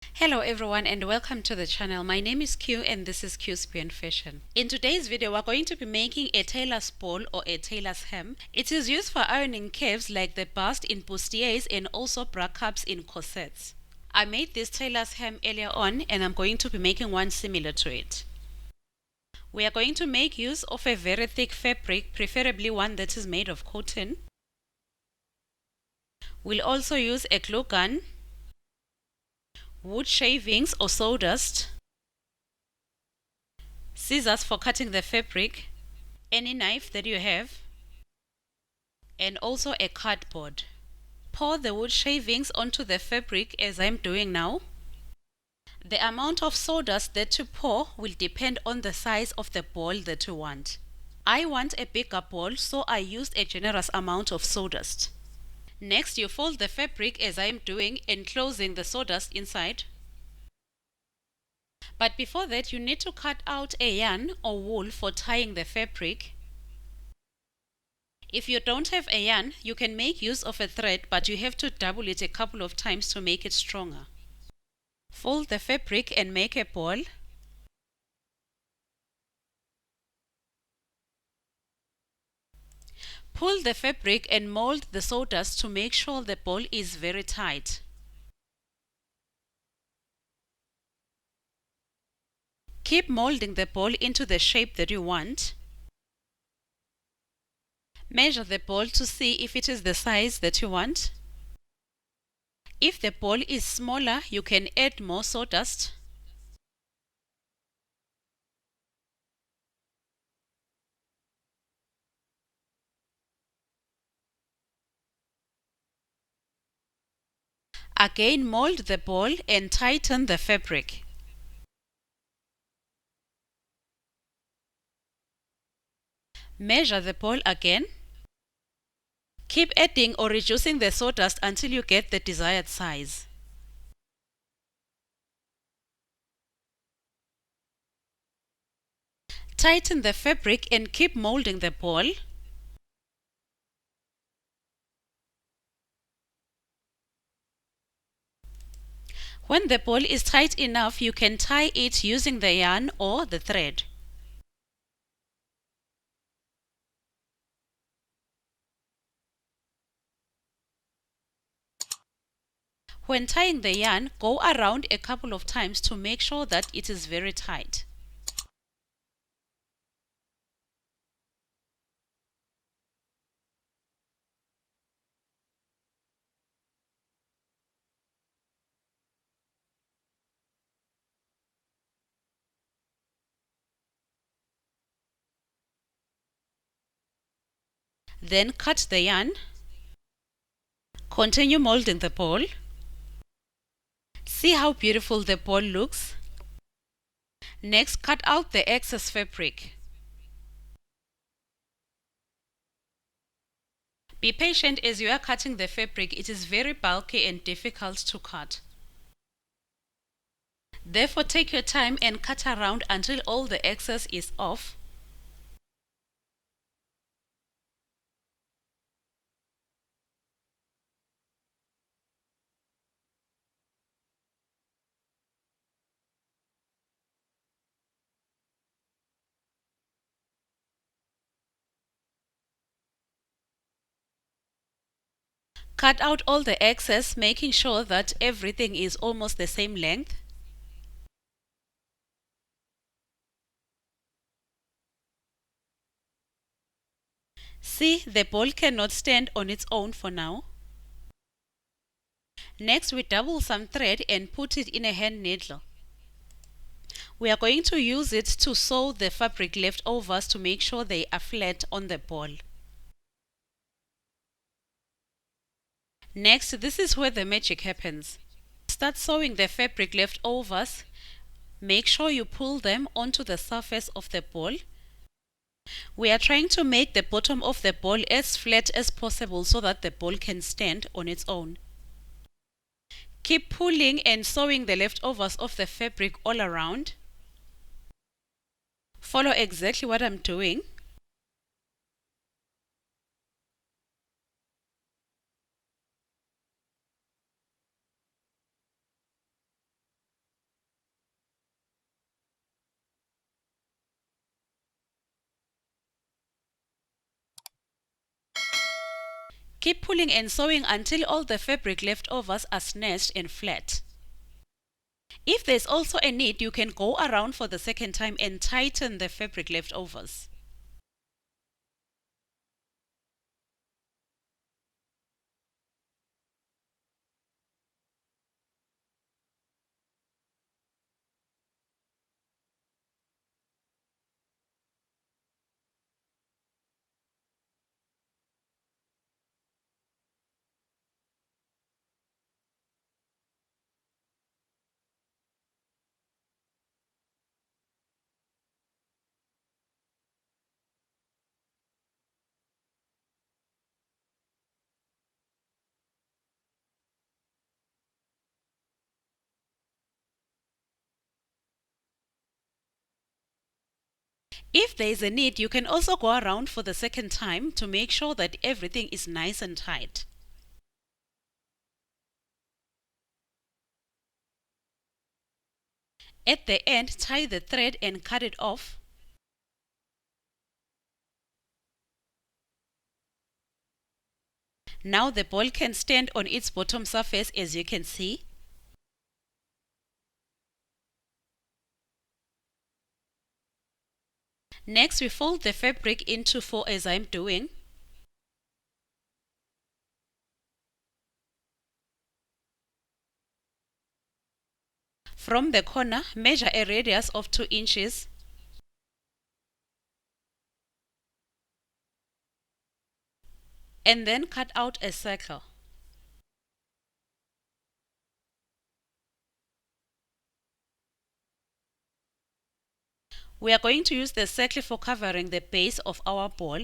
Hello everyone and welcome to the channel. My name is Q and this is Q's Beyond Fashion. In today's video we're going to be making a tailor's ball or a tailor's hem. It is used for ironing curves like the bust in bustiers and also bra cups in corsets. I made this tailor's hem earlier on and I'm going to be making one similar to it. We are going to make use of a very thick fabric, preferably one that is made of cotton. We'll also use a glue gun, wood shavings or sawdust, scissors for cutting the fabric, any knife that you have, and also a cardboard. Pour the wood shavings onto the fabric as I'm doing now. The amount of sawdust that you pour will depend on the size of the ball that you want. I want a bigger ball, so I used a generous amount of sawdust. Next, you fold the fabric as I'm doing, enclosing the sawdust inside. But before that, you need to cut out a yarn or wool for tying the fabric. If you don't have a yarn, you can make use of a thread, but you have to double it a couple of times to make it stronger. Fold the fabric and make a ball. Pull the fabric and mold the sawdust to make sure the ball is very tight. Keep molding the ball into the shape that you want. Measure the ball to see if it is the size that you want. If the ball is smaller, you can add more sawdust. Again, mold the ball and tighten the fabric. Measure the ball again. Keep adding or reducing the sawdust until you get the desired size. Tighten the fabric and keep molding the ball. When the ball is tight enough, you can tie it using the yarn or the thread. When tying the yarn, go around a couple of times to make sure that it is very tight. Then cut the yarn. Continue molding the ball. See how beautiful the ball looks? Next, cut out the excess fabric. Be patient as you are cutting the fabric. It is very bulky and difficult to cut. Therefore, take your time and cut around until all the excess is off. Cut out all the excess, making sure that everything is almost the same length. See, the ball cannot stand on its own for now. Next, we double some thread and put it in a hand needle. We are going to use it to sew the fabric leftovers to make sure they are flat on the ball. Next, this is where the magic happens. Start sewing the fabric leftovers. Make sure you pull them onto the surface of the ball. We are trying to make the bottom of the ball as flat as possible so that the ball can stand on its own. Keep pulling and sewing the leftovers of the fabric all around. Follow exactly what I'm doing. Keep pulling and sewing until all the fabric leftovers are snatched and flat. If there's also a need, you can go around for the second time and tighten the fabric leftovers. If there is a need, you can also go around for the second time to make sure that everything is nice and tight. At the end, tie the thread and cut it off. Now the ball can stand on its bottom surface, as you can see. Next, we fold the fabric into 4 as I'm doing. From the corner, measure a radius of 2 inches. And then cut out a circle. We are going to use the circle for covering the base of our ball.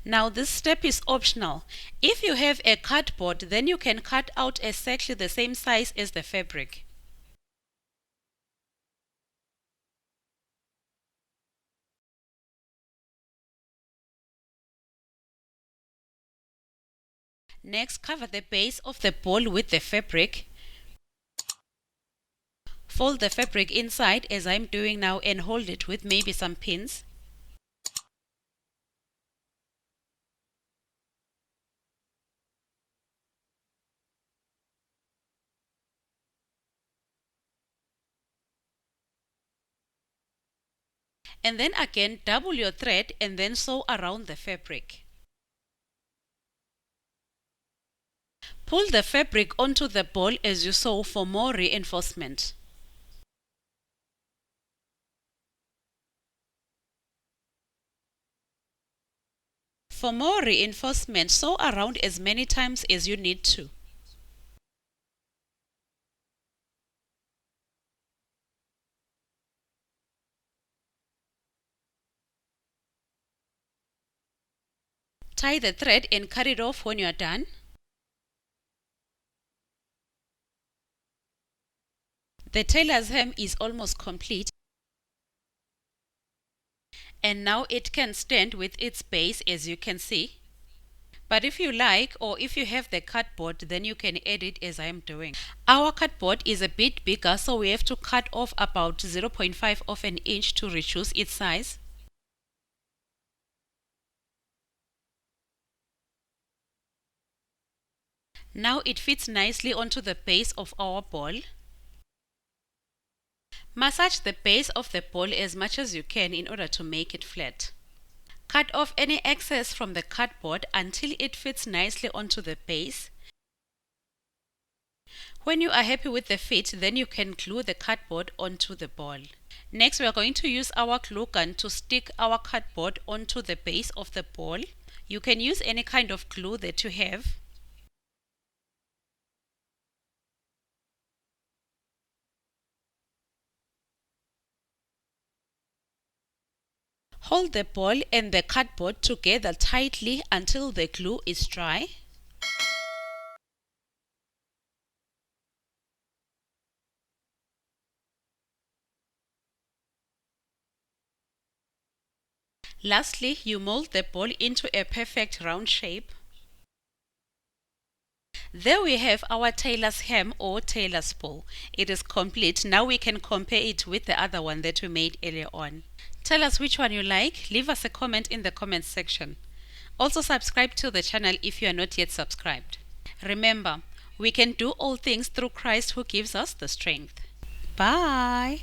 Now this step is optional. If you have a cardboard, then you can cut out exactly the same size as the fabric. Next, cover the base of the ball with the fabric. Fold the fabric inside as I'm doing now and hold it with maybe some pins. And then again double your thread and then sew around the fabric. Pull the fabric onto the ball as you sew for more reinforcement. For more reinforcement, sew around as many times as you need to. Tie the thread and cut it off when you are done. The tailor's hem is almost complete. And now it can stand with its base, as you can see. But if you like, or if you have the cardboard, then you can add it as I am doing. Our cardboard is a bit bigger, so we have to cut off about 0.5 of an inch to reduce its size. Now it fits nicely onto the base of our ball. Massage the base of the ball as much as you can in order to make it flat. Cut off any excess from the cardboard until it fits nicely onto the base. When you are happy with the fit, then you can glue the cardboard onto the ball. Next, we are going to use our glue gun to stick our cardboard onto the base of the ball. You can use any kind of glue that you have. Hold the ball and the cardboard together tightly until the glue is dry. Lastly, you mold the ball into a perfect round shape. There we have our tailor's hem or tailor's ball. It is complete. Now we can compare it with the other one that we made earlier on. Tell us which one you like. Leave us a comment in the comments section. Also subscribe to the channel if you are not yet subscribed. Remember, we can do all things through Christ who gives us the strength. Bye.